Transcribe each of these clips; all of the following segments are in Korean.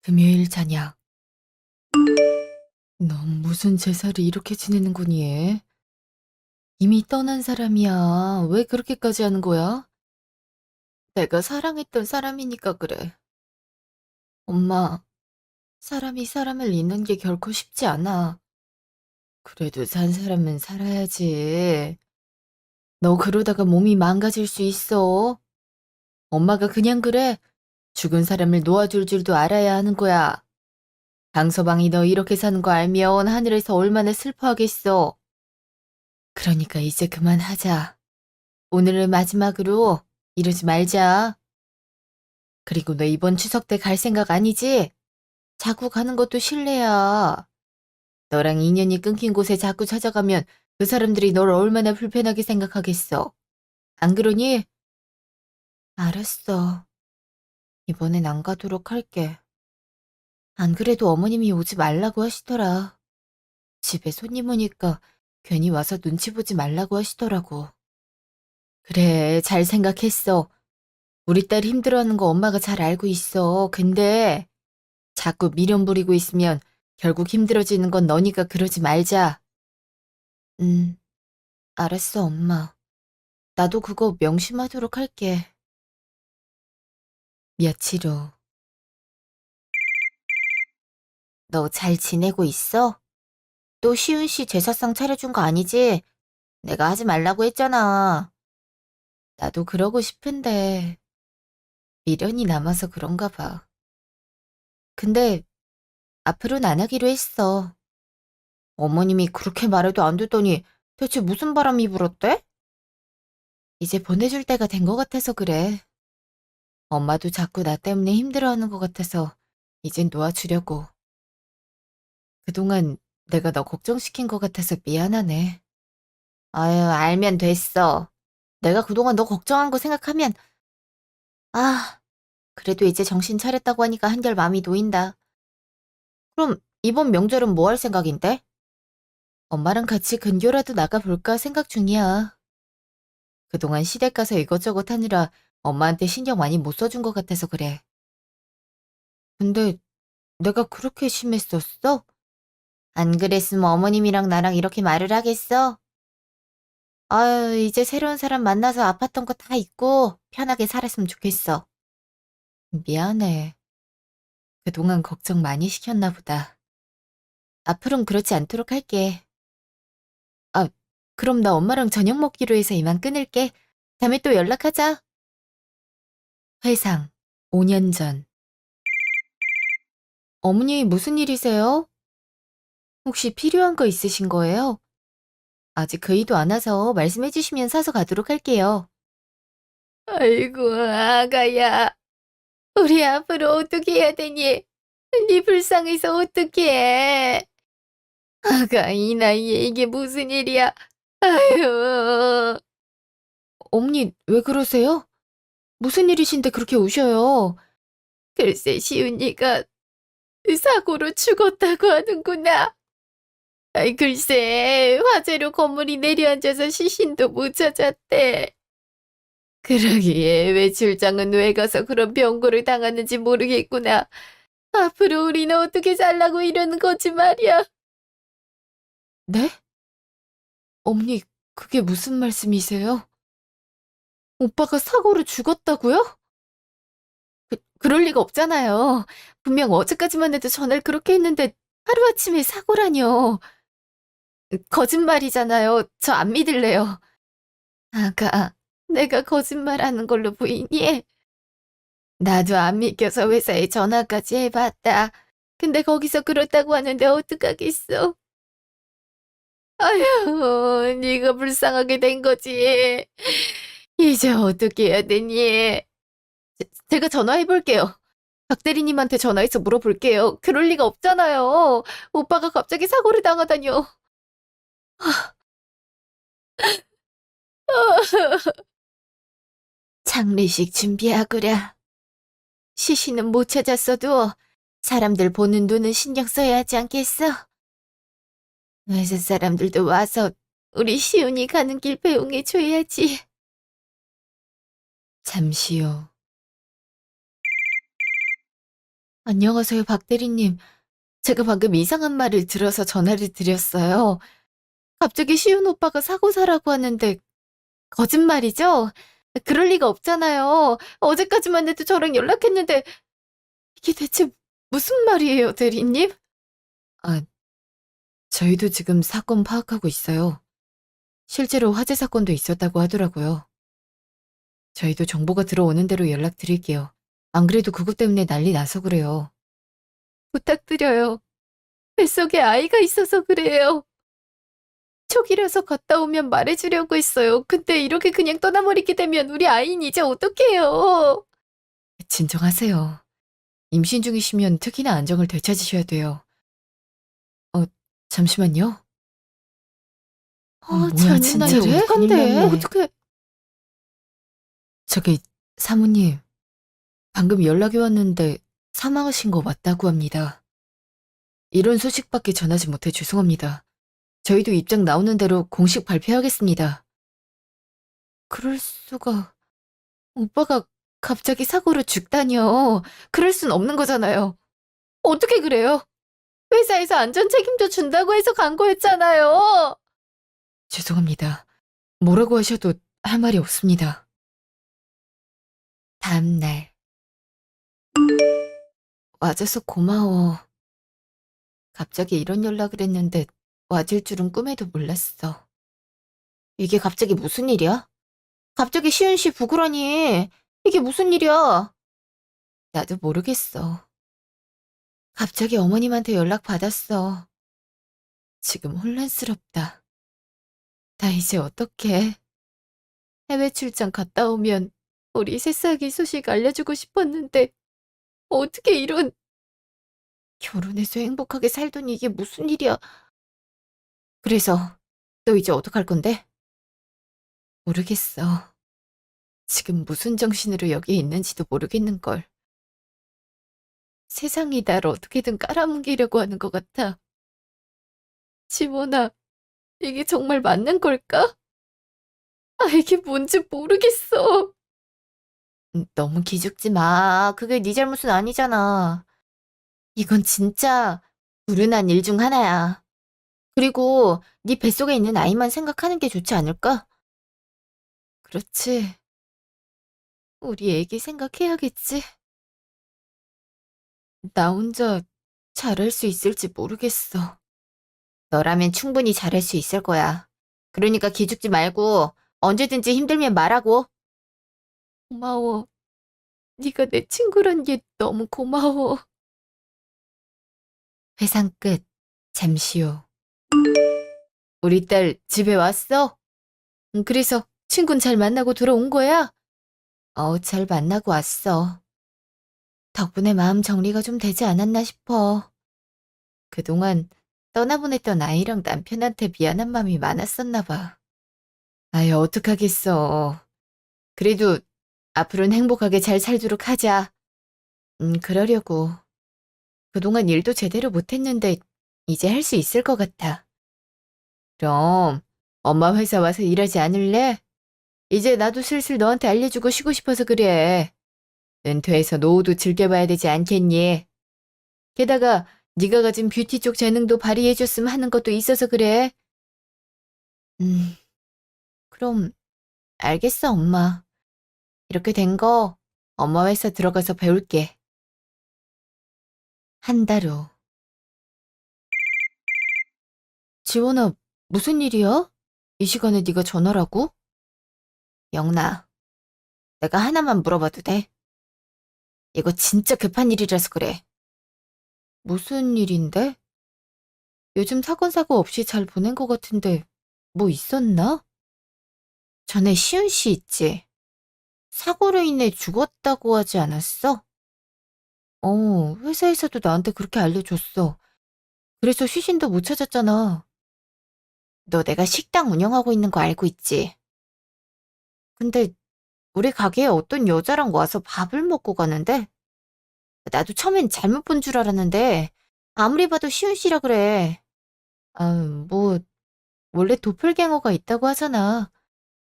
금요일 저녁. 넌 무슨 제사를 이렇게 지내는 거니 얘? 이미 떠난 사람이야. 왜 그렇게까지 하는 거야? 내가 사랑했던 사람이니까 그래. 엄마, 사람이 사람을 잊는 게 결코 쉽지 않아. 그래도 산 사람은 살아야지. 너 그러다가 몸이 망가질 수 있어. 엄마가 그냥 그래. 죽은 사람을 놓아줄 줄도 알아야 하는 거야. 방서방이 너 이렇게 사는 거 알면 하늘에서 얼마나 슬퍼하겠어. 그러니까 이제 그만하자. 오늘을 마지막으로 이러지 말자. 그리고 너 이번 추석 때 갈 생각 아니지? 자꾸 가는 것도 실례야. 너랑 인연이 끊긴 곳에 자꾸 찾아가면 그 사람들이 널 얼마나 불편하게 생각하겠어. 안 그러니? 알았어. 이번엔 안 가도록 할게. 안 그래도 어머님이 오지 말라고 하시더라. 집에 손님 오니까 괜히 와서 눈치 보지 말라고 하시더라고. 그래, 잘 생각했어. 우리 딸 힘들어하는 거 엄마가 잘 알고 있어. 근데 자꾸 미련 부리고 있으면 결국 힘들어지는 건 너니까 그러지 말자. 음, 알았어, 엄마. 나도 그거 명심하도록 할게. 며칠 후. 너 잘 지내고 있어? 또 시훈 씨 제사상 차려준 거 아니지? 내가 하지 말라고 했잖아. 나도 그러고 싶은데 미련이 남아서 그런가 봐. 근데 앞으로는 안 하기로 했어. 어머님이 그렇게 말해도 안 듣더니 대체 무슨 바람이 불었대? 이제 보내줄 때가 된 것 같아서 그래. 엄마도 자꾸 나 때문에 힘들어하는 것 같아서 이젠 놓아주려고. 그동안 내가 너 걱정시킨 것 같아서 미안하네. 아유, 알면 됐어. 내가 그동안 너 걱정한 거 생각하면, 아, 그래도 이제 정신 차렸다고 하니까 한결 마음이 놓인다. 그럼 이번 명절은 뭐 할 생각인데? 엄마랑 같이 근교라도 나가볼까 생각 중이야. 그동안 시댁 가서 이것저것 하느라 엄마한테 신경 많이 못 써준 것 같아서 그래. 근데 내가 그렇게 심했었어? 안 그랬으면 어머님이랑 나랑 이렇게 말을 하겠어? 아유, 이제 새로운 사람 만나서 아팠던 거 다 잊고 편하게 살았으면 좋겠어. 미안해. 그동안 걱정 많이 시켰나 보다. 앞으로는 그렇지 않도록 할게. 아, 그럼 나 엄마랑 저녁 먹기로 해서 이만 끊을게. 다음에 또 연락하자. 회상. 5년 전. 어머니 무슨 일이세요? 혹시 필요한 거 있으신 거예요? 아직 그 의도 안 와서 말씀해 주시면 사서 가도록 할게요. 아이고, 아가야. 우리 앞으로 어떻게 해야 되니? 네 불쌍해서 어떡해. 아가, 이 나이에 이게 무슨 일이야. 아유. 어머니, 왜 그러세요? 무슨 일이신데 그렇게 우셔요? 글쎄, 시은이가 사고로 죽었다고 하는구나. 아이, 글쎄, 화재로 건물이 내려앉아서 시신도 못 찾았대. 그러기에 외출장은 왜 가서 그런 병고를 당하는지 모르겠구나. 앞으로 우리는 어떻게 살라고 이러는 거지 말이야. 네? 어머니, 그게 무슨 말씀이세요? 오빠가 사고로 죽었다고요? 그럴 리가 없잖아요. 분명 어제까지만 해도 전화를 그렇게 했는데 하루아침에 사고라뇨. 거짓말이잖아요. 저 안 믿을래요. 아가, 내가 거짓말하는 걸로 보이니? 나도 안 믿겨서 회사에 전화까지 해봤다. 근데 거기서 그렇다고 하는데 어떡하겠어. 아휴, 네가 불쌍하게 된 거지. 이제 어떻게 해야 되니? 제가 전화해볼게요. 박 대리님한테 전화해서 물어볼게요. 그럴 리가 없잖아요. 오빠가 갑자기 사고를 당하다뇨. 장례식 준비하구려. 시신은 못 찾았어도 사람들 보는 눈은 신경 써야 하지 않겠어? 회사 사람들도 와서 우리 시훈이 가는 길 배웅해줘야지. 잠시 후. 안녕하세요, 박 대리님. 제가 방금 이상한 말을 들어서 전화를 드렸어요. 갑자기 시훈 오빠가 사고 사라고 하는데 거짓말이죠? 그럴 리가 없잖아요. 어제까지만 해도 저랑 연락했는데 이게 대체 무슨 말이에요, 대리님? 아, 저희도 지금 사건 파악하고 있어요. 실제로 화재 사건도 있었다고 하더라고요. 저희도 정보가 들어오는 대로 연락드릴게요. 안 그래도 그것 때문에 난리 나서 그래요. 부탁드려요. 뱃속에 아이가 있어서 그래요. 초기라서 갔다 오면 말해주려고 했어요. 근데 이렇게 그냥 떠나버리게 되면 우리 아이는 이제 어떡해요? 진정하세요. 임신 중이시면 특히나 안정을 되찾으셔야 돼요. 어, 잠시만요. 뭐야, 진짜 어떡한데? 어떡해. 저기, 사모님. 방금 연락이 왔는데 사망하신 거 맞다고 합니다. 이런 소식밖에 전하지 못해 죄송합니다. 저희도 입장 나오는 대로 공식 발표하겠습니다. 그럴 수가... 오빠가 갑자기 사고로 죽다니요. 그럴 순 없는 거잖아요. 어떻게 그래요? 회사에서 안전 책임져 준다고 해서 간 거였잖아요. 죄송합니다. 뭐라고 하셔도 할 말이 없습니다. 다음날. 와줘서 고마워. 갑자기 이런 연락을 했는데 와줄 줄은 꿈에도 몰랐어. 이게 갑자기 무슨 일이야? 갑자기 시은 씨 부구라니. 이게 무슨 일이야? 나도 모르겠어. 갑자기 어머님한테 연락 받았어. 지금 혼란스럽다. 나 이제 어떡해? 해외 출장 갔다 오면 우리 새싹이 소식 알려주고 싶었는데 어떻게 이런... 결혼해서 행복하게 살더니 이게 무슨 일이야? 그래서 너 이제 어떡할 건데? 모르겠어. 지금 무슨 정신으로 여기 있는지도 모르겠는걸. 세상이 날 어떻게든 깔아뭉개려고 하는 것 같아. 지원아, 이게 정말 맞는 걸까? 이게 뭔지 모르겠어. 너무 기죽지 마. 그게 네 잘못은 아니잖아. 이건 진짜 불운한 일 중 하나야. 그리고 네 뱃속에 있는 아이만 생각하는 게 좋지 않을까? 그렇지. 우리 애기 생각해야겠지. 나 혼자 잘할 수 있을지 모르겠어. 너라면 충분히 잘할 수 있을 거야. 그러니까 기죽지 말고 언제든지 힘들면 말하고. 고마워. 네가 내 친구란 게 너무 고마워. 회상 끝. 잠시 후. 우리 딸 집에 왔어? 그래서 친구는 잘 만나고 들어온 거야? 잘 만나고 왔어. 덕분에 마음 정리가 좀 되지 않았나 싶어. 그동안 떠나보냈던 아이랑 남편한테 미안한 마음이 많았었나 봐. 아유, 어떡하겠어. 그래도 앞으로는 행복하게 잘 살도록 하자. 그러려고. 그동안 일도 제대로 못했는데 이제 할 수 있을 것 같아. 그럼 엄마 회사 와서 일하지 않을래? 이제 나도 슬슬 너한테 알려주고 쉬고 싶어서 그래. 은퇴해서 노후도 즐겨봐야 되지 않겠니? 게다가 네가 가진 뷰티 쪽 재능도 발휘해줬으면 하는 것도 있어서 그래. 음, 그럼 알겠어, 엄마. 이렇게 된 거 엄마 회사 들어가서 배울게. 한 달 후. 지원아, 무슨 일이야? 이 시간에 네가 전화라고? 영나, 내가 하나만 물어봐도 돼? 이거 진짜 급한 일이라서 그래. 무슨 일인데? 요즘 사건 사고 없이 잘 보낸 것 같은데 뭐 있었나? 전에 시은 씨 있지? 사고로 인해 죽었다고 하지 않았어? 회사에서도 나한테 그렇게 알려줬어. 그래서 시신도 못 찾았잖아. 너 내가 식당 운영하고 있는 거 알고 있지? 근데 우리 가게에 어떤 여자랑 와서 밥을 먹고 가는데 나도 처음엔 잘못 본 줄 알았는데 아무리 봐도 시은 씨라 그래. 뭐 원래 도플갱어가 있다고 하잖아.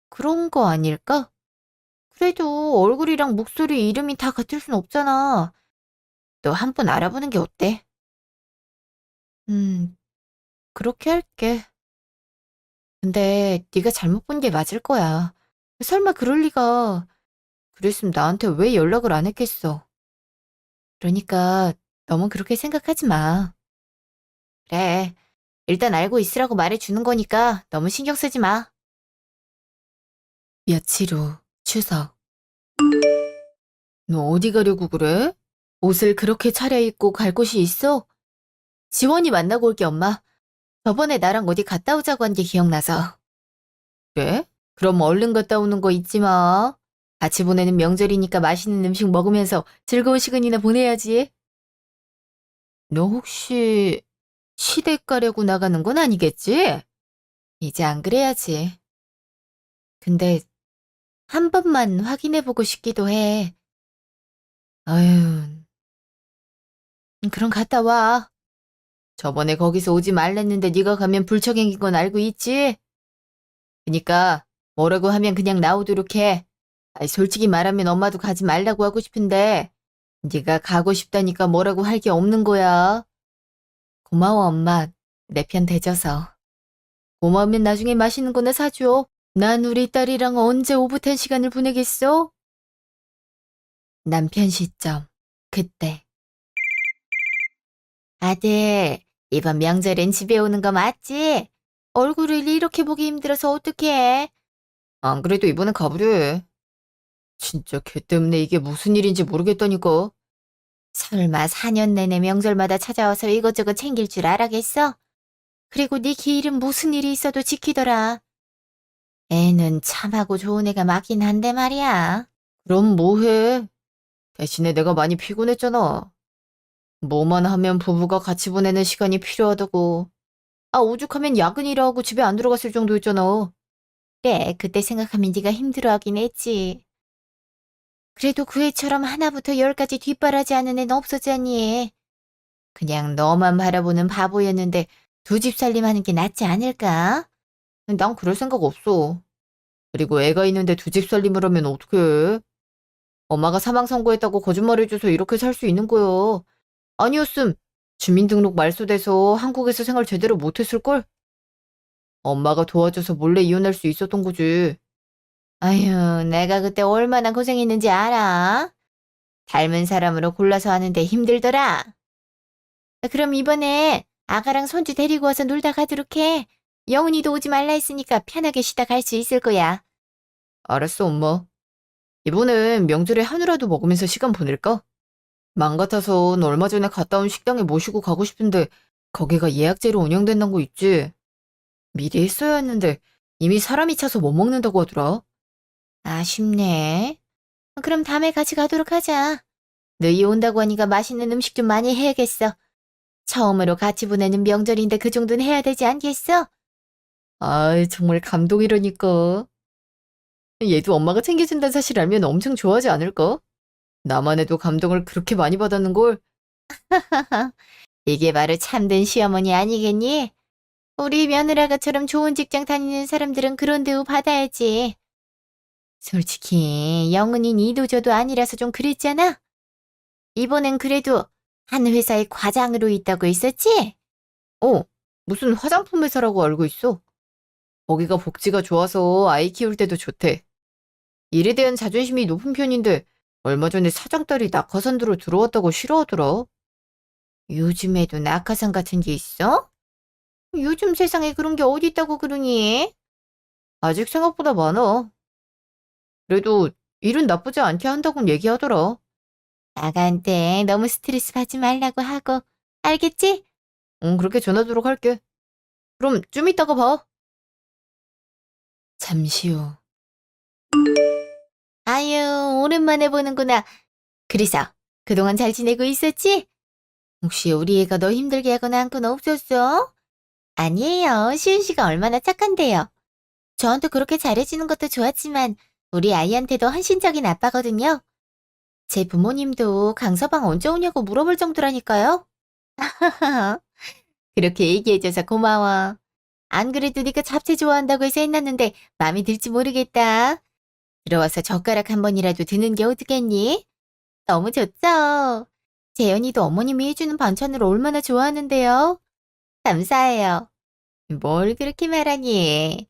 그런 거 아닐까? 그래도 얼굴이랑 목소리, 이름이 다 같을 순 없잖아. 너 한 번 알아보는 게 어때? 음, 그렇게 할게. 근데 네가 잘못 본 게 맞을 거야. 설마 그럴 리가. 그랬으면 나한테 왜 연락을 안 했겠어. 그러니까 너무 그렇게 생각하지 마. 그래. 일단 알고 있으라고 말해주는 거니까 너무 신경 쓰지 마. 며칠 후 추석. 너 어디 가려고 그래? 옷을 그렇게 차려입고 갈 곳이 있어? 지원이 만나고 올게, 엄마. 저번에 나랑 어디 갔다 오자고 한 게 기억나서. 그래? 그럼 얼른 갔다 오는 거 잊지 마. 같이 보내는 명절이니까 맛있는 음식 먹으면서 즐거운 시간이나 보내야지. 너 혹시 시댁 가려고 나가는 건 아니겠지? 이제 안 그래야지. 근데 한 번만 확인해보고 싶기도 해. 아유, 그럼 갔다 와. 저번에 거기서 오지 말랬는데 네가 가면 불청객인 건 알고 있지? 그니까 뭐라고 하면 그냥 나오도록 해. 아이, 솔직히 말하면 엄마도 가지 말라고 하고 싶은데 네가 가고 싶다니까 뭐라고 할 게 없는 거야. 고마워, 엄마. 내 편 대줘서. 고마우면 나중에 맛있는 거나 사줘. 난 우리 딸이랑 언제 오붓한 시간을 보내겠어? 남편 시점. 그때. 아들, 이번 명절엔 집에 오는 거 맞지? 얼굴을 이렇게 보기 힘들어서 어떡해? 안 그래도 이번엔 가보려. 진짜 걔 때문에 이게 무슨 일인지 모르겠다니까. 설마 4년 내내 명절마다 찾아와서 이것저것 챙길 줄 알아겠어? 그리고 네 기일은 무슨 일이 있어도 지키더라. 애는 참하고 좋은 애가 맞긴 한데 말이야. 그럼 뭐해? 대신에 내가 많이 피곤했잖아. 뭐만 하면 부부가 같이 보내는 시간이 필요하다고. 아, 오죽하면 야근이라 하고 집에 안 들어갔을 정도였잖아. 그래, 그때 생각하면 네가 힘들어하긴 했지. 그래도 그 애처럼 하나부터 열까지 뒷바라지 하는 애는 없었잖니. 그냥 너만 바라보는 바보였는데 두 집 살림하는 게 낫지 않을까? 난 그럴 생각 없어. 그리고 애가 있는데 두 집 살림을 하면 어떡해? 엄마가 사망 선고했다고 거짓말해줘서 이렇게 살 수 있는 거요. 아니었음 주민등록 말소돼서 한국에서 생활 제대로 못했을걸? 엄마가 도와줘서 몰래 이혼할 수 있었던 거지. 아휴, 내가 그때 얼마나 고생했는지 알아? 닮은 사람으로 골라서 하는데 힘들더라. 그럼 이번에 아가랑 손주 데리고 와서 놀다 가도록 해. 영훈이도 오지 말라 했으니까 편하게 쉬다 갈 수 있을 거야. 알았어, 엄마. 이번엔 명절에 한우라도 먹으면서 시간 보낼까? 맘 같아선 얼마 전에 갔다 온 식당에 모시고 가고 싶은데 거기가 예약제로 운영된다는 거 있지? 미리 했어야 했는데 이미 사람이 차서 못 먹는다고 하더라. 아쉽네. 그럼 다음에 같이 가도록 하자. 너희 온다고 하니까 맛있는 음식 좀 많이 해야겠어. 처음으로 같이 보내는 명절인데 그 정도는 해야 되지 않겠어? 아이, 정말 감동이라니까. 얘도 엄마가 챙겨준다는 사실 알면 엄청 좋아하지 않을까? 나만 해도 감동을 그렇게 많이 받았는 걸. 이게 바로 참된 시어머니 아니겠니? 우리 며느라가처럼 좋은 직장 다니는 사람들은 그런 대우 받아야지. 솔직히 영은이 이도저도 아니라서 좀 그랬잖아? 이번엔 그래도 한 회사에 과장으로 있다고 했었지? 어, 무슨 화장품 회사라고 알고 있어. 거기가 복지가 좋아서 아이 키울 때도 좋대. 일에 대한 자존심이 높은 편인데 얼마 전에 사장 딸이 낙하산으로 들어왔다고 싫어하더라. 요즘에도 낙하산 같은 게 있어? 요즘 세상에 그런 게 어디 있다고 그러니? 아직 생각보다 많아. 그래도 일은 나쁘지 않게 한다곤 얘기하더라. 나한테 너무 스트레스 받지 말라고 하고, 알겠지? 응, 그렇게 전하도록 할게. 그럼 좀 이따가 봐. 잠시 후. 아유, 오랜만에 보는구나. 그래서 그동안 잘 지내고 있었지? 혹시 우리 애가 너 힘들게 하거나 한 건 없었어? 아니에요. 시은 씨가 얼마나 착한데요. 저한테 그렇게 잘해주는 것도 좋았지만 우리 아이한테도 헌신적인 아빠거든요. 제 부모님도 강서방 언제 오냐고 물어볼 정도라니까요. 그렇게 얘기해줘서 고마워. 안 그래도 네가 잡채 좋아한다고 해서 해놨는데 마음에 들지 모르겠다. 들어와서 젓가락 한 번이라도 드는 게 어떻겠니? 너무 좋죠? 재현이도 어머님이 해주는 반찬을 얼마나 좋아하는데요. 감사해요. 뭘 그렇게 말하니?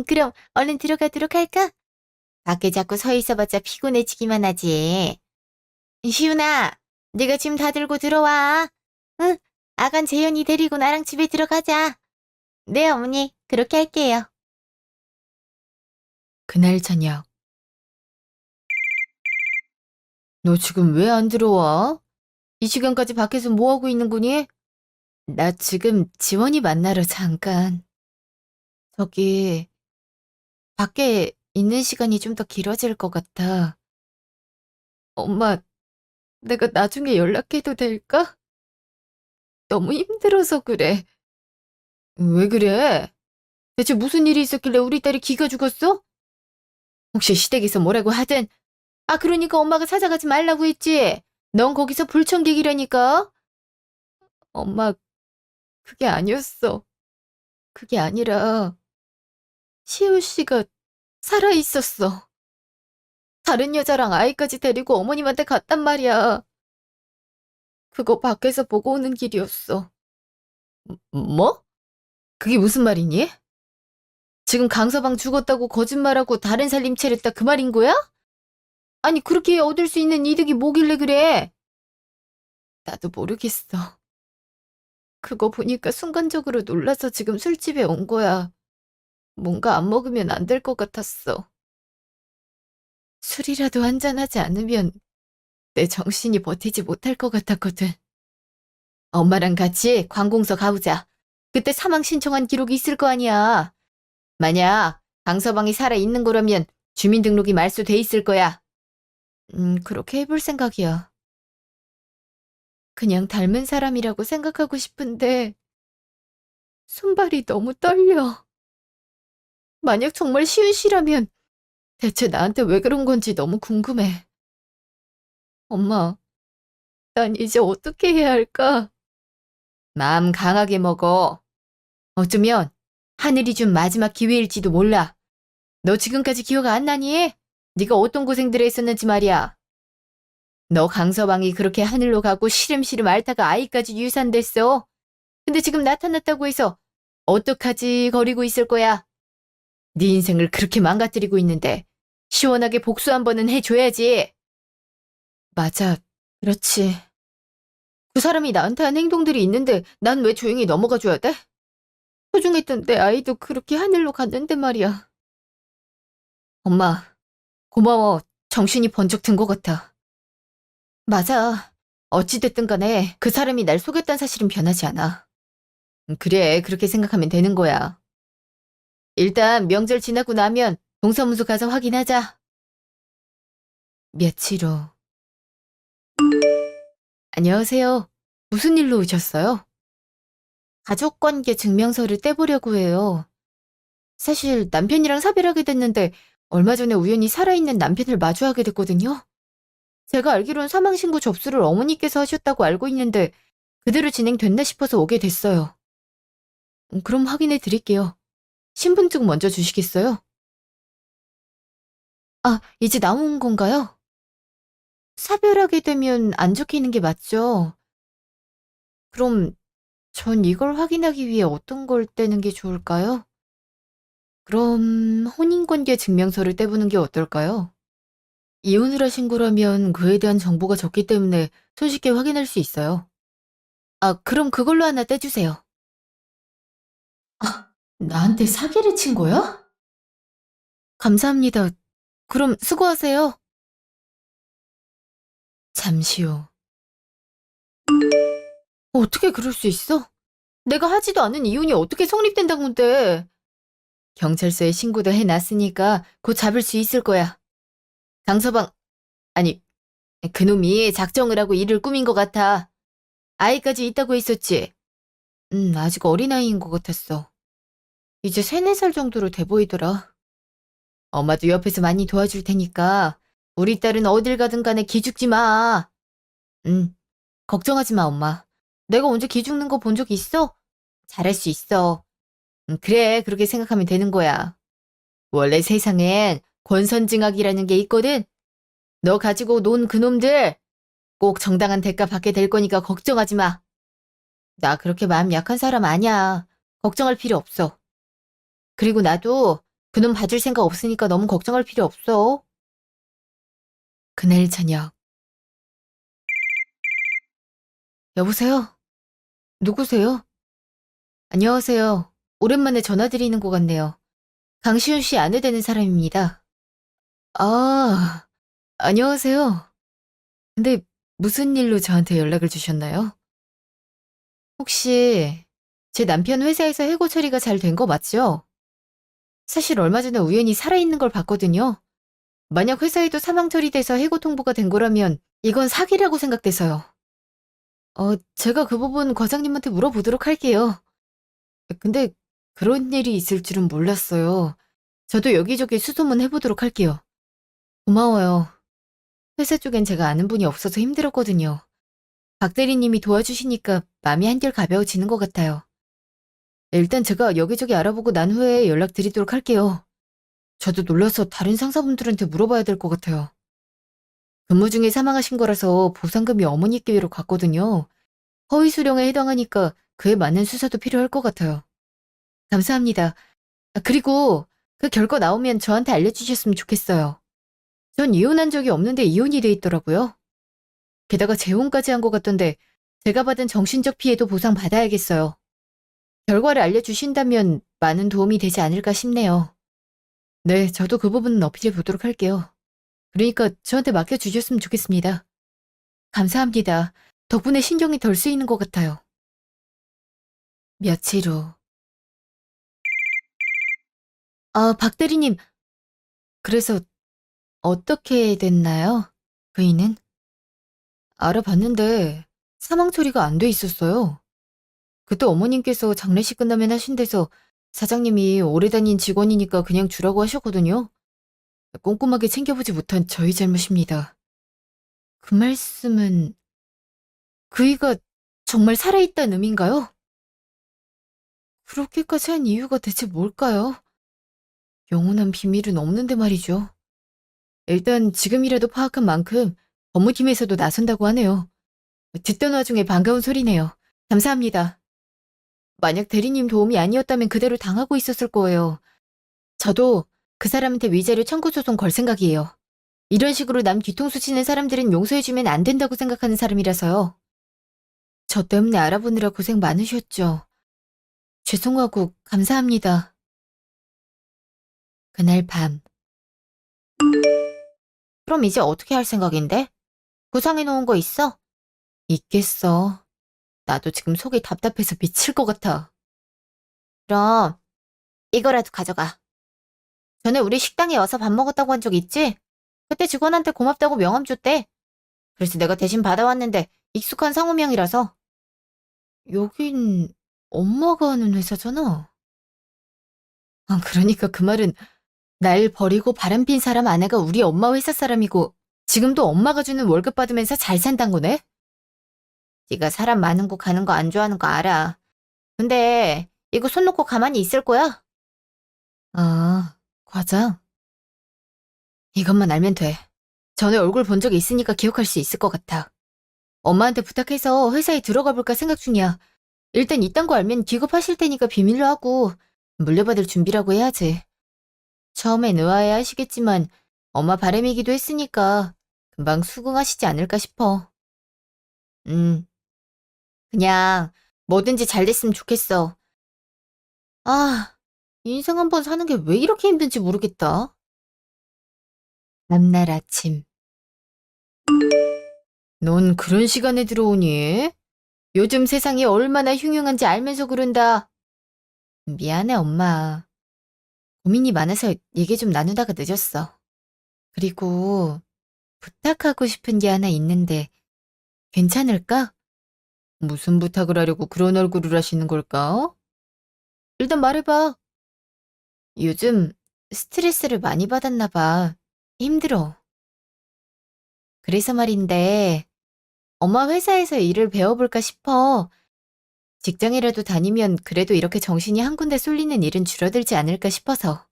그럼 얼른 들어가도록 할까? 밖에 자꾸 서 있어봤자 피곤해지기만 하지. 시훈아, 네가 짐 다 들고 들어와. 응, 아간 재현이 데리고 나랑 집에 들어가자. 네, 어머니, 그렇게 할게요. 그날 저녁. 너 지금 왜 안 들어와? 이 시간까지 밖에서 뭐 하고 있는 거니? 나 지금 지원이 만나러 잠깐. 저기, 밖에 있는 시간이 좀 더 길어질 것 같아. 엄마, 내가 나중에 연락해도 될까? 너무 힘들어서 그래. 왜 그래? 대체 무슨 일이 있었길래 우리 딸이 기가 죽었어? 혹시 시댁에서 뭐라고 하든, 아, 그러니까 엄마가 찾아가지 말라고 했지? 넌 거기서 불청객이라니까? 엄마, 그게 아니었어. 그게 아니라, 시우 씨가 살아있었어. 다른 여자랑 아이까지 데리고 어머님한테 갔단 말이야. 그거 밖에서 보고 오는 길이었어. 뭐? 그게 무슨 말이니? 지금 강서방 죽었다고 거짓말하고 다른 살림 차렸다 그 말인 거야? 아니, 그렇게 얻을 수 있는 이득이 뭐길래 그래? 나도 모르겠어. 그거 보니까 순간적으로 놀라서 지금 술집에 온 거야. 뭔가 안 먹으면 안 될 것 같았어. 술이라도 한잔하지 않으면 내 정신이 버티지 못할 것 같았거든. 엄마랑 같이 관공서 가보자. 그때 사망 신청한 기록이 있을 거 아니야. 만약 강서방이 살아있는 거라면 주민등록이 말소돼 있을 거야. 그렇게 해볼 생각이야. 그냥 닮은 사람이라고 생각하고 싶은데 손발이 너무 떨려. 만약 정말 시은 씨라면 대체 나한테 왜 그런 건지 너무 궁금해. 엄마, 난 이제 어떻게 해야 할까? 마음 강하게 먹어. 어쩌면 하늘이 준 마지막 기회일지도 몰라. 너 지금까지 기억 안 나니? 네가 어떤 고생들을 했었는지 말이야. 너 강서방이 그렇게 하늘로 가고 시름시름 앓다가 아이까지 유산됐어. 근데 지금 나타났다고 해서 어떡하지 거리고 있을 거야. 네 인생을 그렇게 망가뜨리고 있는데 시원하게 복수 한 번은 해줘야지. 맞아, 그렇지. 그 사람이 나한테 한 행동들이 있는데 난 왜 조용히 넘어가 줘야 돼? 소중했던 내 아이도 그렇게 하늘로 갔는데 말이야. 엄마, 고마워. 정신이 번쩍 든 것 같아. 맞아. 어찌됐든 간에 그 사람이 날 속였다는 사실은 변하지 않아. 그래, 그렇게 생각하면 되는 거야. 일단 명절 지나고 나면 동사무소 가서 확인하자. 며칠 후. 안녕하세요. 무슨 일로 오셨어요? 가족관계 증명서를 떼보려고 해요. 사실 남편이랑 사별하게 됐는데 얼마 전에 우연히 살아있는 남편을 마주하게 됐거든요. 제가 알기론 사망신고 접수를 어머니께서 하셨다고 알고 있는데 그대로 진행됐나 싶어서 오게 됐어요. 그럼 확인해 드릴게요. 신분증 먼저 주시겠어요? 아, 이제 나온 건가요? 사별하게 되면 안 적히는 게 맞죠? 그럼 전 이걸 확인하기 위해 어떤 걸 떼는 게 좋을까요? 그럼 혼인관계 증명서를 떼보는 게 어떨까요? 이혼을 하신 거라면 그에 대한 정보가 적기 때문에 손쉽게 확인할 수 있어요. 아, 그럼 그걸로 하나 떼주세요. 아, 나한테 사기를 친 거야? 감사합니다. 그럼 수고하세요. 잠시 후. 어떻게 그럴 수 있어? 내가 하지도 않은 이혼이 어떻게 성립된다는 건데. 경찰서에 신고도 해놨으니까 곧 잡을 수 있을 거야. 강서방, 아니, 그놈이 작정을 하고 일을 꾸민 것 같아. 아이까지 있다고 했었지? 아직 어린아이인 것 같았어. 이제 3~4살 정도로 돼 보이더라. 엄마도 옆에서 많이 도와줄 테니까 우리 딸은 어딜 가든 간에 기죽지 마. 응, 걱정하지 마, 엄마. 내가 언제 기죽는 거 본 적 있어? 잘할 수 있어. 그래, 그렇게 생각하면 되는 거야. 원래 세상엔 권선징악이라는 게 있거든. 너 가지고 논 그놈들 꼭 정당한 대가 받게 될 거니까 걱정하지 마. 나 그렇게 마음 약한 사람 아니야. 걱정할 필요 없어. 그리고 나도 그놈 봐줄 생각 없으니까 너무 걱정할 필요 없어. 그날 저녁. 여보세요? 누구세요? 안녕하세요. 오랜만에 전화 드리는 것 같네요. 강시훈 씨 아내 되는 사람입니다. 아, 안녕하세요. 근데 무슨 일로 저한테 연락을 주셨나요? 혹시 제 남편 회사에서 해고 처리가 잘 된 거 맞죠? 사실 얼마 전에 우연히 살아있는 걸 봤거든요. 만약 회사에도 사망 처리돼서 해고 통보가 된 거라면 이건 사기라고 생각돼서요. 제가 그 부분 과장님한테 물어보도록 할게요. 근데 그런 일이 있을 줄은 몰랐어요. 저도 여기저기 수소문 해보도록 할게요. 고마워요. 회사 쪽엔 제가 아는 분이 없어서 힘들었거든요. 박 대리님이 도와주시니까 마음이 한결 가벼워지는 것 같아요. 일단 제가 여기저기 알아보고 난 후에 연락드리도록 할게요. 저도 놀라서 다른 상사분들한테 물어봐야 될 것 같아요. 근무 중에 사망하신 거라서 보상금이 어머니께로 갔거든요. 허위 수령에 해당하니까 그에 맞는 수사도 필요할 것 같아요. 감사합니다. 그리고 그 결과 나오면 저한테 알려주셨으면 좋겠어요. 전 이혼한 적이 없는데 이혼이 돼 있더라고요. 게다가 재혼까지 한 것 같던데 제가 받은 정신적 피해도 보상받아야겠어요. 결과를 알려주신다면 많은 도움이 되지 않을까 싶네요. 네, 저도 그 부분은 어필해 보도록 할게요. 그러니까 저한테 맡겨주셨으면 좋겠습니다. 감사합니다. 덕분에 신경이 덜 쓰이는 것 같아요. 며칠 후. 박 대리님, 그래서 어떻게 됐나요? 그이는? 알아봤는데 사망 처리가 안 돼 있었어요. 그때 어머님께서 장례식 끝나면 하신대서 사장님이 오래 다닌 직원이니까 그냥 주라고 하셨거든요. 꼼꼼하게 챙겨보지 못한 저희 잘못입니다. 그 말씀은 그이가 정말 살아있다는 의미인가요? 그렇게까지 한 이유가 대체 뭘까요? 영원한 비밀은 없는데 말이죠. 일단 지금이라도 파악한 만큼 법무팀에서도 나선다고 하네요. 듣던 와중에 반가운 소리네요. 감사합니다. 만약 대리님 도움이 아니었다면 그대로 당하고 있었을 거예요. 저도 그 사람한테 위자료 청구 소송 걸 생각이에요. 이런 식으로 남 뒤통수 치는 사람들은 용서해주면 안 된다고 생각하는 사람이라서요. 저 때문에 알아보느라 고생 많으셨죠. 죄송하고 감사합니다. 그날 밤. 그럼 이제 어떻게 할 생각인데? 구상해놓은 거 있어? 있겠어. 나도 지금 속이 답답해서 미칠 것 같아. 그럼 이거라도 가져가. 전에 우리 식당에 와서 밥 먹었다고 한 적 있지? 그때 직원한테 고맙다고 명함 줬대. 그래서 내가 대신 받아왔는데 익숙한 상호명이라서. 여긴 엄마가 하는 회사잖아. 그러니까 그 말은 날 버리고 바람핀 사람 아내가 우리 엄마 회사 사람이고 지금도 엄마가 주는 월급 받으면서 잘 산단 거네? 네가 사람 많은 곳 가는 거 안 좋아하는 거 알아. 근데 이거 손 놓고 가만히 있을 거야? 과장? 이것만 알면 돼. 전에 얼굴 본 적이 있으니까 기억할 수 있을 것 같아. 엄마한테 부탁해서 회사에 들어가 볼까 생각 중이야. 일단 이딴 거 알면 기겁하실 테니까 비밀로 하고 물려받을 준비라고 해야지. 처음엔 의아해 하시겠지만 엄마 바람이기도 했으니까 금방 수긍하시지 않을까 싶어. 음, 그냥 뭐든지 잘 됐으면 좋겠어. 아, 인생 한 번 사는 게 왜 이렇게 힘든지 모르겠다. 다음날 아침. 넌 그런 시간에 들어오니? 요즘 세상이 얼마나 흉흉한지 알면서 그런다. 미안해, 엄마. 고민이 많아서 얘기 좀 나누다가 늦었어. 그리고 부탁하고 싶은 게 하나 있는데 괜찮을까? 무슨 부탁을 하려고 그런 얼굴을 하시는 걸까? 일단 말해봐. 요즘 스트레스를 많이 받았나 봐. 힘들어. 그래서 말인데 엄마 회사에서 일을 배워볼까 싶어. 직장이라도 다니면 그래도 이렇게 정신이 한 군데 쏠리는 일은 줄어들지 않을까 싶어서.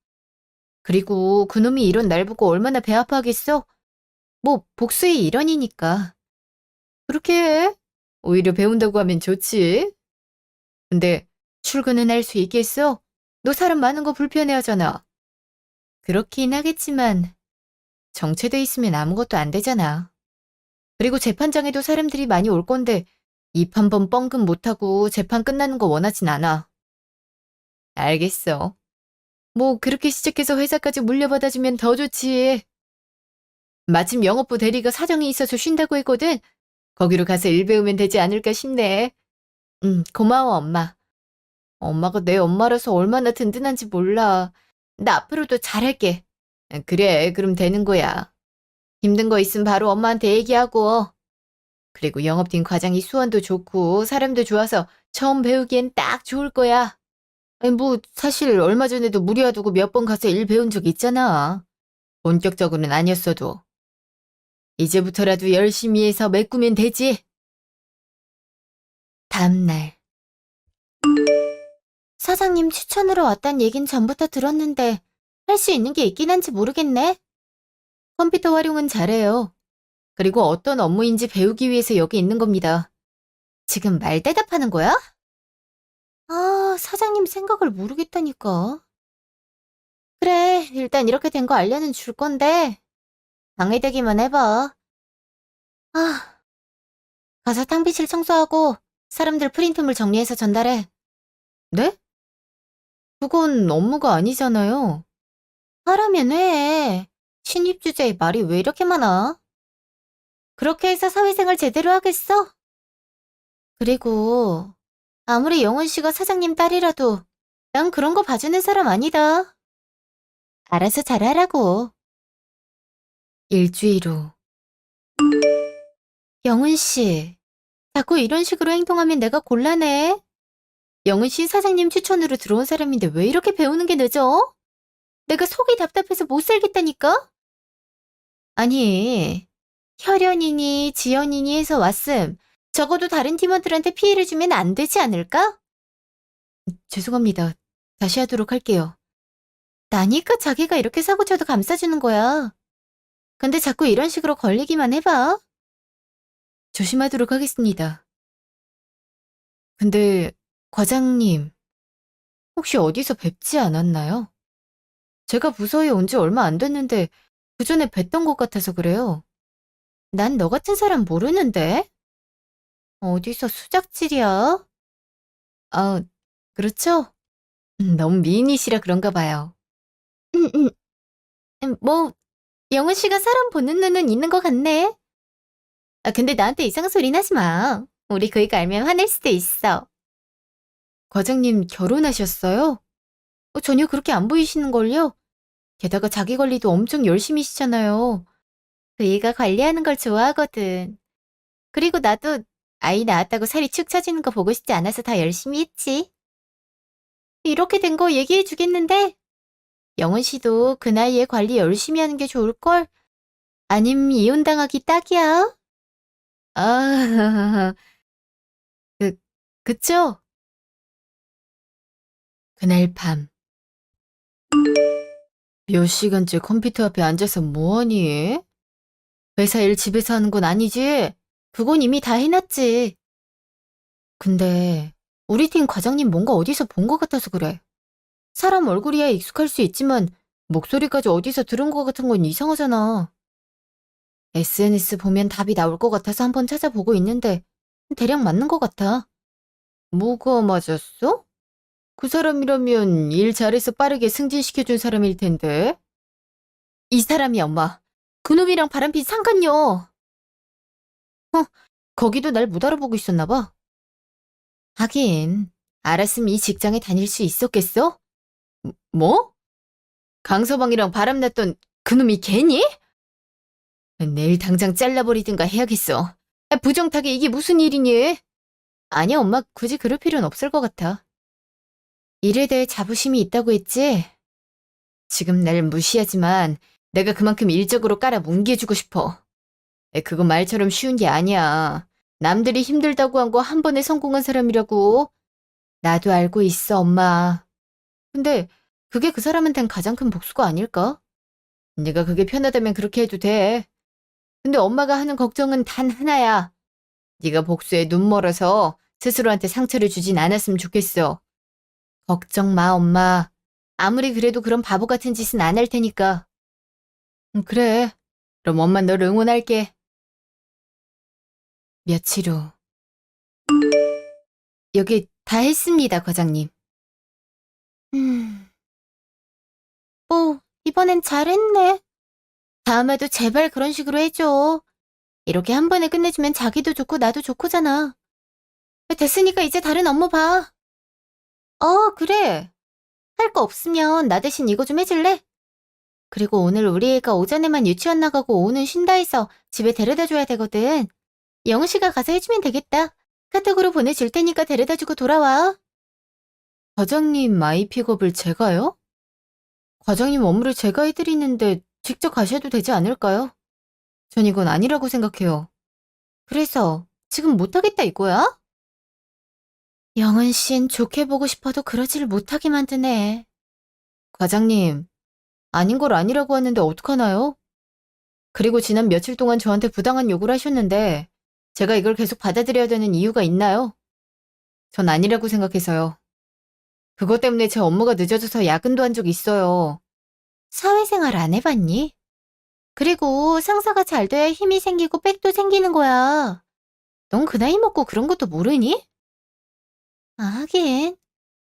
그리고 그놈이 이런 날 보고 얼마나 배 아파하겠어? 뭐 복수의 일환이니까. 그렇게 해. 오히려 배운다고 하면 좋지. 근데 출근은 할 수 있겠어? 너 사람 많은 거 불편해하잖아. 그렇긴 하겠지만 정체돼 있으면 아무것도 안 되잖아. 그리고 재판장에도 사람들이 많이 올 건데 입 한 번 뻥금 못하고 재판 끝나는 거 원하진 않아. 알겠어. 뭐 그렇게 시작해서 회사까지 물려받아주면 더 좋지. 마침 영업부 대리가 사정이 있어서 쉰다고 했거든. 거기로 가서 일 배우면 되지 않을까 싶네. 고마워, 엄마. 엄마가 내 엄마라서 얼마나 든든한지 몰라. 나 앞으로도 잘할게. 그래, 그럼 되는 거야. 힘든 거 있으면 바로 엄마한테 얘기하고. 그리고 영업팀 과장이 수원도 좋고 사람도 좋아서 처음 배우기엔 딱 좋을 거야. 아니, 뭐 사실 얼마 전에도 무리와두고 몇 번 가서 일 배운 적 있잖아. 본격적으로는 아니었어도. 이제부터라도 열심히 해서 메꾸면 되지. 다음날. 사장님 추천으로 왔단 얘긴 전부터 들었는데 할 수 있는 게 있긴 한지 모르겠네. 컴퓨터 활용은 잘해요. 그리고 어떤 업무인지 배우기 위해서 여기 있는 겁니다. 지금 말 대답하는 거야? 아, 사장님 생각을 모르겠다니까. 그래, 일단 이렇게 된 거 알려는 줄 건데 방해되기만 해봐. 아, 가서 탕비실 청소하고 사람들 프린트물 정리해서 전달해. 네? 그건 업무가 아니잖아요. 하라면 해. 신입 주제에 말이 왜 이렇게 많아? 그렇게 해서 사회생활 제대로 하겠어? 그리고 아무리 영훈 씨가 사장님 딸이라도 난 그런 거 봐주는 사람 아니다. 알아서 잘하라고. 일주일 후. 영훈 씨, 자꾸 이런 식으로 행동하면 내가 곤란해. 영훈 씨 사장님 추천으로 들어온 사람인데 왜 이렇게 배우는 게 늦어? 내가 속이 답답해서 못 살겠다니까? 아니, 혈연이니 지연이니 해서 왔음. 적어도 다른 팀원들한테 피해를 주면 안 되지 않을까? 죄송합니다. 다시 하도록 할게요. 나니까 자기가 이렇게 사고쳐도 감싸주는 거야. 근데 자꾸 이런 식으로 걸리기만 해봐. 조심하도록 하겠습니다. 근데 과장님, 혹시 어디서 뵙지 않았나요? 제가 부서에 온 지 얼마 안 됐는데 그 전에 뵀던 것 같아서 그래요. 난 너 같은 사람 모르는데? 어디서 수작질이야? 아, 그렇죠? 너무 미인이시라 그런가 봐요. 음, 음, 뭐, 영은 씨가 사람 보는 눈은 있는 것 같네. 아, 근데 나한테 이상한 소리는 하지 마. 우리 그 얘기 알면 화낼 수도 있어. 과장님 결혼하셨어요? 전혀 그렇게 안 보이시는걸요? 게다가 자기 관리도 엄청 열심히시잖아요. 그 애가 관리하는 걸 좋아하거든. 그리고 나도 아이 낳았다고 살이 축 처지는 거 보고 싶지 않아서 더 열심히 했지. 이렇게 된 거 얘기해 주겠는데 영은 씨도 그 나이에 관리 열심히 하는 게 좋을걸? 아님 이혼당하기 딱이야. 아, 그, 그쵸? 그날 밤. 몇 시간째 컴퓨터 앞에 앉아서 뭐하니? 회사 일 집에서 하는 건 아니지? 그건 이미 다 해놨지. 근데 우리 팀 과장님 뭔가 어디서 본 것 같아서 그래. 사람 얼굴이야 익숙할 수 있지만 목소리까지 어디서 들은 것 같은 건 이상하잖아. SNS 보면 답이 나올 것 같아서 한번 찾아보고 있는데 대략 맞는 것 같아. 뭐가 맞았어? 그 사람이라면 일 잘해서 빠르게 승진시켜준 사람일 텐데. 이 사람이 엄마. 그놈이랑 바람핀 상관요. 거기도 날 못 알아보고 있었나 봐. 하긴 알았으면 이 직장에 다닐 수 있었겠어? 뭐? 강서방이랑 바람났던 그놈이 걔니? 내일 당장 잘라버리든가 해야겠어. 부정타게 이게 무슨 일이니? 아니야, 엄마 굳이 그럴 필요는 없을 것 같아. 일에 대해 자부심이 있다고 했지? 지금 날 무시하지만 내가 그만큼 일적으로 깔아 뭉개주고 싶어. 그거 말처럼 쉬운 게 아니야. 남들이 힘들다고 한 거 한 번에 성공한 사람이라고. 나도 알고 있어, 엄마. 근데 그게 그 사람한텐 가장 큰 복수가 아닐까? 네가 그게 편하다면 그렇게 해도 돼. 근데 엄마가 하는 걱정은 단 하나야. 네가 복수에 눈 멀어서 스스로한테 상처를 주진 않았으면 좋겠어. 걱정 마, 엄마. 아무리 그래도 그런 바보 같은 짓은 안 할 테니까. 그래. 그럼 엄마 널 응원할게. 며칠 후. 여기 다 했습니다, 과장님. 음, 이번엔 잘했네. 다음에도 제발 그런 식으로 해줘. 이렇게 한 번에 끝내주면 자기도 좋고 나도 좋고잖아. 됐으니까 이제 다른 업무 봐. 그래. 할 거 없으면 나 대신 이거 좀 해줄래? 그리고 오늘 우리 애가 오전에만 유치원 나가고 오후는 쉰다 해서 집에 데려다 줘야 되거든. 영우 씨가 가서 해주면 되겠다. 카톡으로 보내줄 테니까 데려다 주고 돌아와. 과장님 아이 픽업을 제가요? 과장님 업무를 제가 해드리는데 직접 가셔도 되지 않을까요? 전 이건 아니라고 생각해요. 그래서 지금 못하겠다 이거야? 영은 씨는 좋게 보고 싶어도 그러지를 못하게 만드네. 과장님, 아닌 걸 아니라고 하는데 어떡하나요? 그리고 지난 며칠 동안 저한테 부당한 요구를 하셨는데 제가 이걸 계속 받아들여야 되는 이유가 있나요? 전 아니라고 생각해서요. 그것 때문에 제 업무가 늦어져서 야근도 한 적 있어요. 사회생활 안 해봤니? 그리고 상사가 잘 돼야 힘이 생기고 백도 생기는 거야. 넌 그 나이 먹고 그런 것도 모르니? 하긴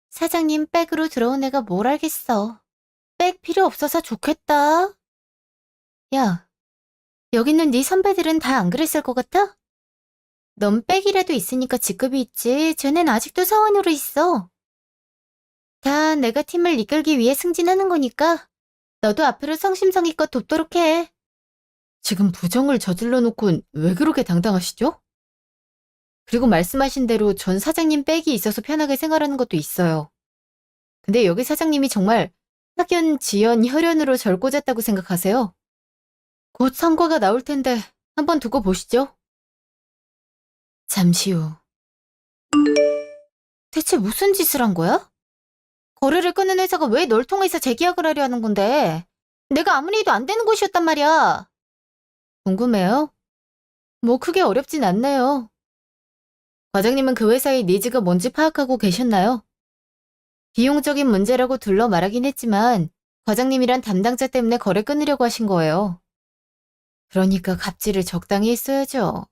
사장님 백으로 들어온 애가 뭘 알겠어. 백 필요 없어서 좋겠다. 야, 여기 있는 네 선배들은 다 안 그랬을 것 같아? 넌 백이라도 있으니까 직급이 있지. 쟤넨 아직도 사원으로 있어. 다 내가 팀을 이끌기 위해 승진하는 거니까 너도 앞으로 성심성의껏 돕도록 해. 지금 부정을 저질러 놓고 왜 그렇게 당당하시죠? 그리고 말씀하신 대로 전 사장님 백이 있어서 편하게 생활하는 것도 있어요. 근데 여기 사장님이 정말 학연, 지연, 혈연으로 절 꽂았다고 생각하세요? 곧 성과가 나올 텐데 한번 두고 보시죠. 잠시 후. 대체 무슨 짓을 한 거야? 거래를 끊은 회사가 왜 널 통해서 재계약을 하려 하는 건데? 내가 아무리 해도 안 되는 곳이었단 말이야. 궁금해요? 뭐 크게 어렵진 않네요. 과장님은 그 회사의 니즈가 뭔지 파악하고 계셨나요? 비용적인 문제라고 둘러 말하긴 했지만 과장님이란 담당자 때문에 거래 끊으려고 하신 거예요. 그러니까 갑질을 적당히 했어야죠.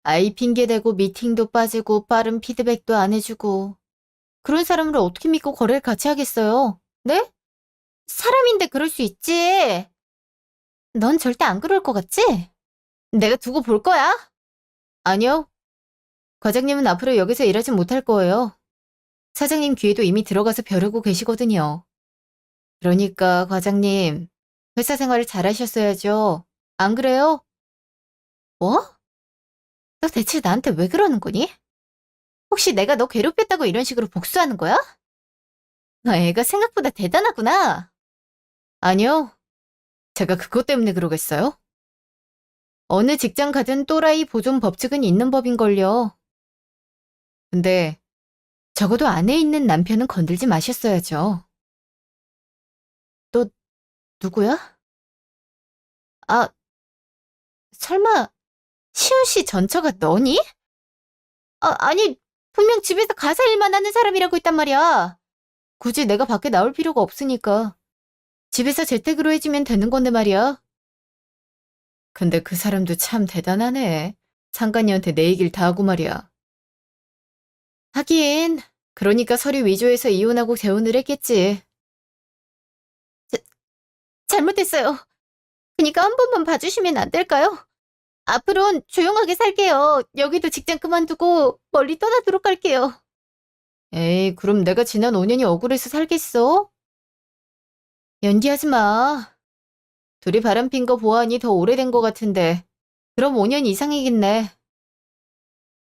아이 핑계대고 미팅도 빠지고 빠른 피드백도 안 해주고 그런 사람을 어떻게 믿고 거래를 같이 하겠어요? 네? 사람인데 그럴 수 있지. 넌 절대 안 그럴 것 같지? 내가 두고 볼 거야? 아니요. 과장님은 앞으로 여기서 일하지 못할 거예요. 사장님 귀에도 이미 들어가서 벼르고 계시거든요. 그러니까 과장님, 회사 생활을 잘하셨어야죠. 안 그래요? 뭐? 너 대체 나한테 왜 그러는 거니? 혹시 내가 너 괴롭혔다고 이런 식으로 복수하는 거야? 너 애가 생각보다 대단하구나. 아니요. 제가 그것 때문에 그러겠어요? 어느 직장 가든 또라이 보존 법칙은 있는 법인걸요. 근데 적어도 안에 있는 남편은 건들지 마셨어야죠. 너 누구야? 아, 설마 시훈 씨 전처가 너니? 아니 분명 집에서 가사 일만 하는 사람이라고 했단 말이야. 굳이 내가 밖에 나올 필요가 없으니까 집에서 재택으로 해주면 되는 건데 말이야. 근데 그 사람도 참 대단하네. 상간녀한테 내 얘기를 다 하고 말이야. 하긴 그러니까 서류 위조해서 이혼하고 재혼을 했겠지. 자, 잘못했어요. 그니까 한 번만 봐주시면 안 될까요? 앞으론 조용하게 살게요. 여기도 직장 그만두고 멀리 떠나도록 할게요. 에이, 그럼 내가 지난 5년이 억울해서 살겠어? 연기하지 마. 둘이 바람핀 거 보아하니 더 오래된 거 같은데. 그럼 5년 이상이겠네.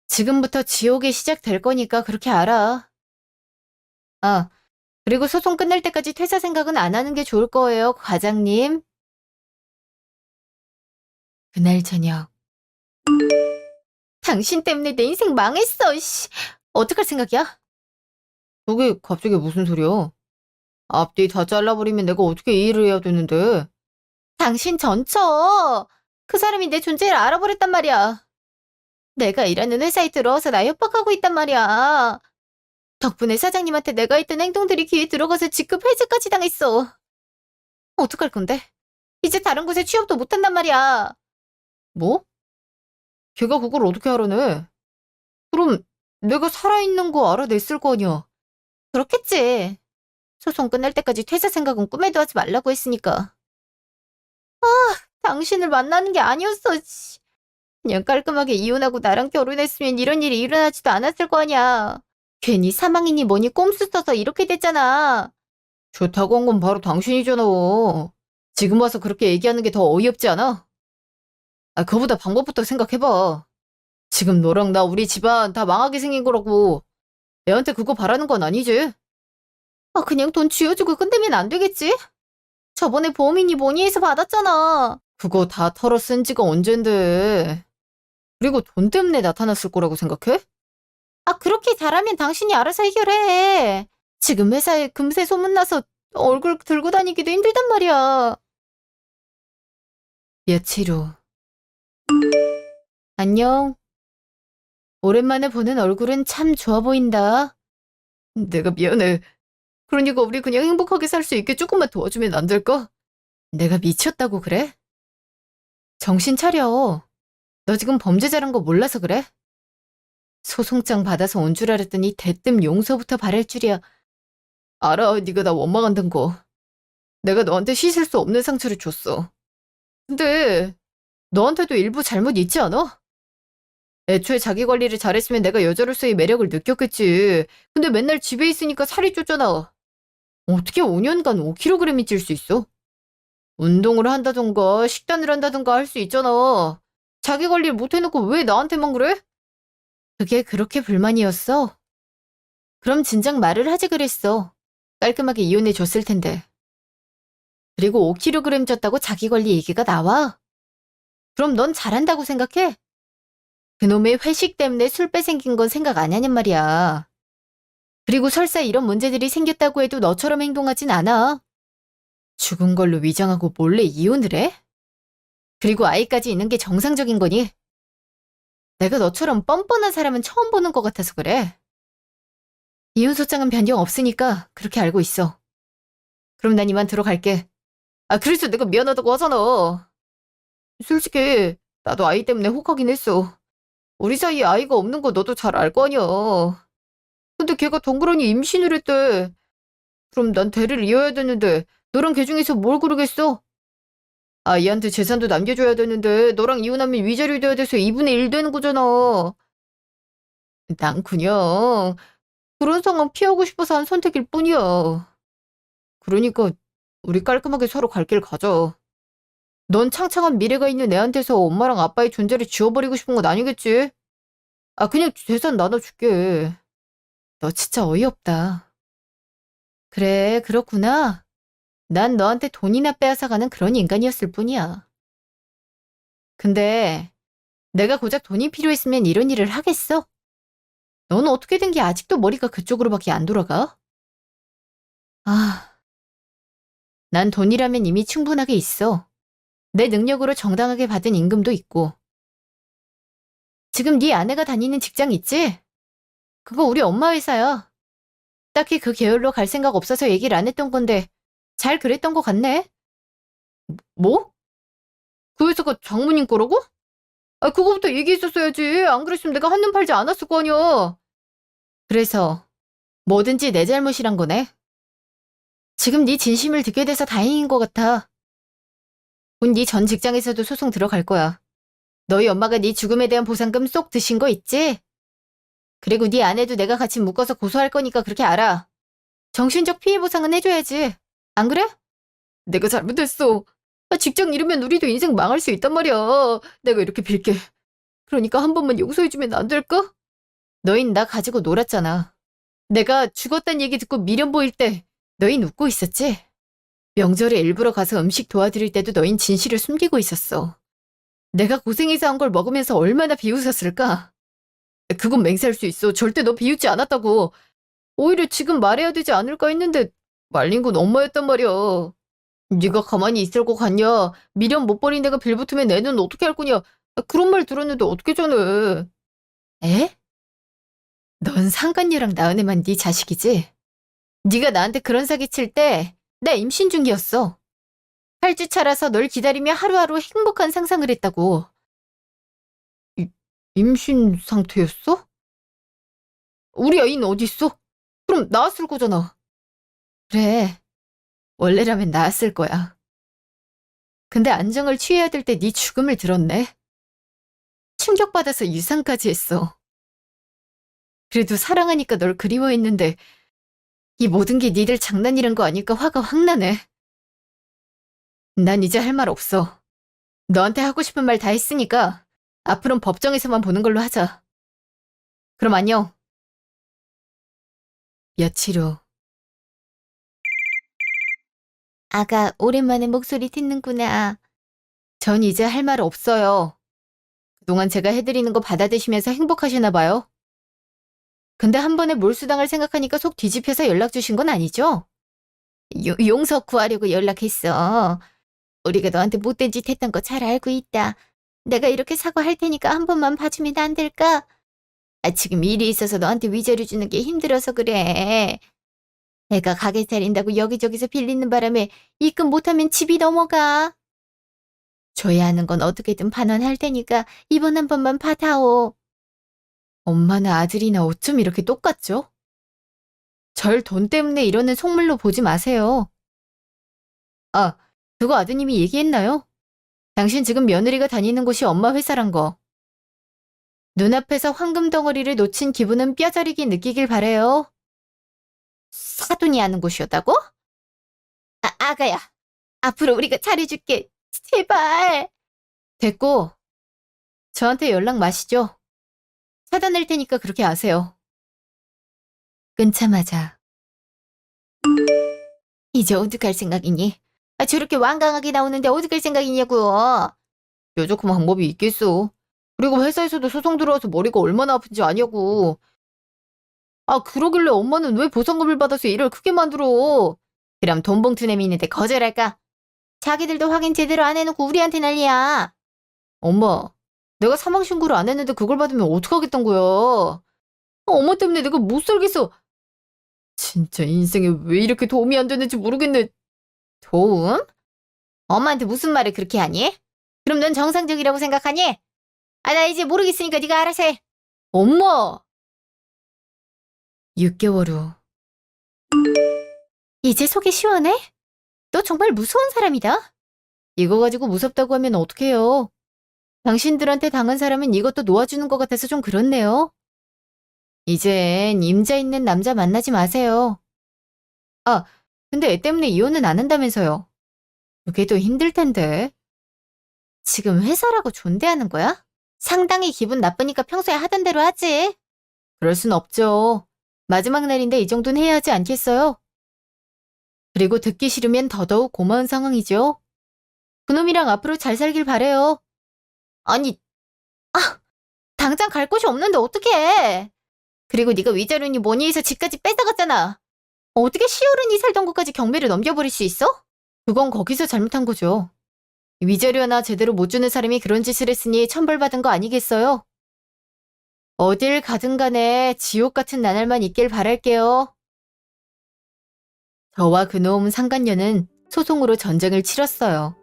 지금부터 지옥이 시작될 거니까 그렇게 알아. 아, 그리고 소송 끝날 때까지 퇴사 생각은 안 하는 게 좋을 거예요, 과장님. 그날 저녁. 당신 때문에 내 인생 망했어, 씨. 어떡할 생각이야? 그게 갑자기 무슨 소리야? 앞뒤 다 잘라버리면 내가 어떻게 이 일을 해야 되는데? 당신 전처! 그 사람이 내 존재를 알아버렸단 말이야. 내가 일하는 회사에 들어와서 나 협박하고 있단 말이야. 덕분에 사장님한테 내가 했던 행동들이 귀에 들어가서 직급 해지까지 당했어. 어떡할 건데? 이제 다른 곳에 취업도 못한단 말이야. 뭐? 걔가 그걸 어떻게 알아내? 그럼 내가 살아있는 거 알아냈을 거 아니야. 그렇겠지. 소송 끝날 때까지 퇴사 생각은 꿈에도 하지 말라고 했으니까. 당신을 만나는 게 아니었어. 씨. 그냥 깔끔하게 이혼하고 나랑 결혼했으면 이런 일이 일어나지도 않았을 거 아니야. 괜히 사망이니 뭐니 꼼수 써서 이렇게 됐잖아. 좋다고 한 건 바로 당신이잖아. 지금 와서 그렇게 얘기하는 게 더 어이없지 않아? 아, 그거보다 방법부터 생각해봐. 지금 너랑 나 우리 집안 다 망하게 생긴 거라고. 애한테 그거 바라는 건 아니지? 아, 그냥 돈 쥐어주고 끝내면 안 되겠지? 저번에 보험이니 뭐니 해서 받았잖아. 그거 다 털어 쓴 지가 언젠데. 그리고 돈 때문에 나타났을 거라고 생각해? 아, 그렇게 잘하면 당신이 알아서 해결해. 지금 회사에 금세 소문나서 얼굴 들고 다니기도 힘들단 말이야. 며칠 후. 안녕. 오랜만에 보는 얼굴은 참 좋아 보인다. 내가 미안해. 그러니까 우리 그냥 행복하게 살 수 있게 조금만 도와주면 안 될까? 내가 미쳤다고 그래? 정신 차려. 너 지금 범죄자란 거 몰라서 그래? 소송장 받아서 온 줄 알았더니 대뜸 용서부터 바랄 줄이야. 알아, 네가 나 원망한다는 거. 내가 너한테 씻을 수 없는 상처를 줬어. 근데 너한테도 일부 잘못 있지 않아? 애초에 자기 관리를 잘했으면 내가 여자로서의 매력을 느꼈겠지. 근데 맨날 집에 있으니까 살이 쪘잖아. 어떻게 5년간 5kg이 찔 수 있어? 운동을 한다던가 식단을 한다던가 할 수 있잖아. 자기 관리를 못 해놓고 왜 나한테만 그래? 그게 그렇게 불만이었어? 그럼 진작 말을 하지 그랬어. 깔끔하게 이혼해 줬을 텐데. 그리고 5kg 쪘다고 자기 관리 얘기가 나와? 그럼 넌 잘한다고 생각해? 그놈의 회식 때문에 술 빼생긴 건 생각 안 하냔 말이야. 그리고 설사 이런 문제들이 생겼다고 해도 너처럼 행동하진 않아. 죽은 걸로 위장하고 몰래 이혼을 해? 그리고 아이까지 있는 게 정상적인 거니? 내가 너처럼 뻔뻔한 사람은 처음 보는 것 같아서 그래. 이혼소장은 변경 없으니까 그렇게 알고 있어. 그럼 난 이만 들어갈게. 아, 그래서 내가 미안하다고 하잖아. 솔직히 나도 아이 때문에 혹하긴 했어. 우리 사이에 아이가 없는 거 너도 잘 알 거 아니야. 근데 걔가 덩그러니 임신을 했대. 그럼 난 대를 이어야 되는데 너랑 걔 중에서 뭘 고르겠어? 아이한테 재산도 남겨줘야 되는데 너랑 이혼하면 위자료 돼야 돼서 2분의 1 되는 거잖아. 난 그냥 그런 상황 피하고 싶어서 한 선택일 뿐이야. 그러니까 우리 깔끔하게 서로 갈 길 가자. 넌 창창한 미래가 있는 애한테서 엄마랑 아빠의 존재를 지워버리고 싶은 건 아니겠지? 아, 그냥 재산 나눠줄게. 너 진짜 어이없다. 그래, 그렇구나. 난 너한테 돈이나 빼앗아가는 그런 인간이었을 뿐이야. 근데 내가 고작 돈이 필요했으면 이런 일을 하겠어? 너는 어떻게 된 게 아직도 머리가 그쪽으로밖에 안 돌아가? 아, 난 돈이라면 이미 충분하게 있어. 내 능력으로 정당하게 받은 임금도 있고. 지금 네 아내가 다니는 직장 있지? 그거 우리 엄마 회사야. 딱히 그 계열로 갈 생각 없어서 얘기를 안 했던 건데 잘 그랬던 것 같네? 뭐? 그 회사가 장모님 거라고? 아, 그거부터 얘기했었어야지. 안 그랬으면 내가 한눈 팔지 않았을 거 아니야. 그래서 뭐든지 내 잘못이란 거네. 지금 네 진심을 듣게 돼서 다행인 것 같아. 곧 네 전 직장에서도 소송 들어갈 거야. 너희 엄마가 네 죽음에 대한 보상금 쏙 드신 거 있지? 그리고 네 아내도 내가 같이 묶어서 고소할 거니까 그렇게 알아. 정신적 피해 보상은 해줘야지. 안 그래? 내가 잘못했어. 아, 직장 잃으면 우리도 인생 망할 수 있단 말이야. 내가 이렇게 빌게. 그러니까 한 번만 용서해주면 안 될까? 너흰 나 가지고 놀았잖아. 내가 죽었단 얘기 듣고 미련 보일 때 너흰 웃고 있었지? 명절에 일부러 가서 음식 도와드릴 때도 너흰 진실을 숨기고 있었어. 내가 고생해서 한 걸 먹으면서 얼마나 비웃었을까? 그건 맹세할 수 있어. 절대 너 비웃지 않았다고. 오히려 지금 말해야 되지 않을까 했는데 말린 건 엄마였단 말이야. 네가 가만히 있을 것 같냐? 미련 못 버린 내가 빌붙으면 애는 어떻게 할 거냐? 그런 말 들었는데 어떻게 전해? 에? 넌 상간녀랑 낳은 애만 네 자식이지? 네가 나한테 그런 사기 칠 때 나 임신 중이었어. 8주 차라서 널 기다리며 하루하루 행복한 상상을 했다고. 임신 상태였어? 우리 애인 어딨어? 그럼 나왔을 거잖아. 그래, 원래라면 나았을 거야. 근데 안정을 취해야 될 때 네 죽음을 들었네. 충격받아서 유산까지 했어. 그래도 사랑하니까 널 그리워했는데 이 모든 게 니들 장난이란 거 아니까 화가 확 나네. 난 이제 할 말 없어. 너한테 하고 싶은 말 다 했으니까 앞으로는 법정에서만 보는 걸로 하자. 그럼 안녕. 며칠 후. 아가, 오랜만에 목소리 듣는구나. 전 이제 할 말 없어요. 그동안 제가 해드리는 거 받아드시면서 행복하시나 봐요. 근데 한 번에 몰수당할 생각하니까 속 뒤집혀서 연락 주신 건 아니죠? 용서 구하려고 연락했어. 우리가 너한테 못된 짓 했던 거 잘 알고 있다. 내가 이렇게 사과할 테니까 한 번만 봐주면 안 될까? 지금 일이 있어서 너한테 위자료 주는 게 힘들어서 그래. 애가 가게 차린다고 여기저기서 빌리는 바람에 입금 못하면 집이 넘어가. 줘야 하는 건 어떻게든 반환할 테니까 이번 한 번만 받아오. 엄마나 아들이나 어쩜 이렇게 똑같죠? 절 돈 때문에 이러는 속물로 보지 마세요. 아, 그거 아드님이 얘기했나요? 당신 지금 며느리가 다니는 곳이 엄마 회사란 거. 눈앞에서 황금 덩어리를 놓친 기분은 뼈저리게 느끼길 바래요. 사돈이 하는 곳이었다고? 아가야. 앞으로 우리가 잘해줄게. 제발. 됐고, 저한테 연락 마시죠. 차단할 테니까 그렇게 아세요. 끊자마자. 이제 어떡할 생각이니? 저렇게 완강하게 나오는데 어떡할 생각이냐고. 뾰족한 방법이 있겠어. 그리고 회사에서도 소송 들어와서 머리가 얼마나 아픈지 아냐고. 그러길래 엄마는 왜 보상금을 받아서 일을 크게 만들어? 그럼 돈 봉투 내미는데 거절할까? 자기들도 확인 제대로 안 해놓고 우리한테 난리야. 엄마, 내가 사망신고를 안 했는데 그걸 받으면 어떡하겠단 거야. 엄마 때문에 내가 못 살겠어. 진짜 인생에 왜 이렇게 도움이 안 되는지 모르겠네. 도움? 엄마한테 무슨 말을 그렇게 하니? 그럼 넌 정상적이라고 생각하니? 나 이제 모르겠으니까 네가 알아서 해. 엄마! 6개월 후. 이제 속이 시원해? 너 정말 무서운 사람이다. 이거 가지고 무섭다고 하면 어떡해요. 당신들한테 당한 사람은 이것도 놓아주는 것 같아서 좀 그렇네요. 이젠 임자 있는 남자 만나지 마세요. 근데 애 때문에 이혼은 안 한다면서요. 그게 더 힘들 텐데. 지금 회사라고 존대하는 거야? 상당히 기분 나쁘니까 평소에 하던 대로 하지. 그럴 순 없죠. 마지막 날인데 이 정도는 해야 하지 않겠어요? 그리고 듣기 싫으면 더더욱 고마운 상황이죠. 그놈이랑 앞으로 잘 살길 바래요. 아니, 당장 갈 곳이 없는데 어떡해. 그리고 네가 위자료니 뭐니 해서 집까지 뺏어갔잖아. 어떻게 시어른이 살던 곳까지 경매를 넘겨버릴 수 있어? 그건 거기서 잘못한 거죠. 위자료나 제대로 못 주는 사람이 그런 짓을 했으니 천벌받은 거 아니겠어요? 어딜 가든 간에 지옥 같은 나날만 있길 바랄게요. 저와 그놈 상간녀는 소송으로 전쟁을 치렀어요.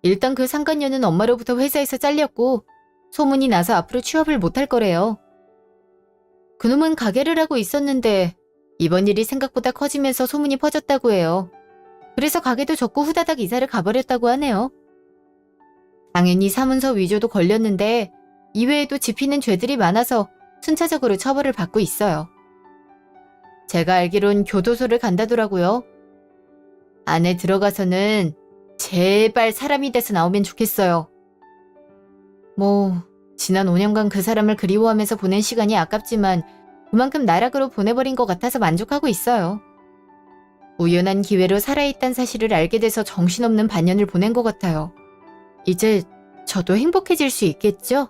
일단 그 상간녀는 엄마로부터 회사에서 잘렸고 소문이 나서 앞으로 취업을 못할 거래요. 그놈은 가게를 하고 있었는데 이번 일이 생각보다 커지면서 소문이 퍼졌다고 해요. 그래서 가게도 접고 후다닥 이사를 가버렸다고 하네요. 당연히 사문서 위조도 걸렸는데 이외에도 집히는 죄들이 많아서 순차적으로 처벌을 받고 있어요. 제가 알기론 교도소를 간다더라고요. 안에 들어가서는 제발 사람이 돼서 나오면 좋겠어요. 지난 5년간 그 사람을 그리워하면서 보낸 시간이 아깝지만 그만큼 나락으로 보내버린 것 같아서 만족하고 있어요. 우연한 기회로 살아있단 사실을 알게 돼서 정신없는 반년을 보낸 것 같아요. 이제 저도 행복해질 수 있겠죠?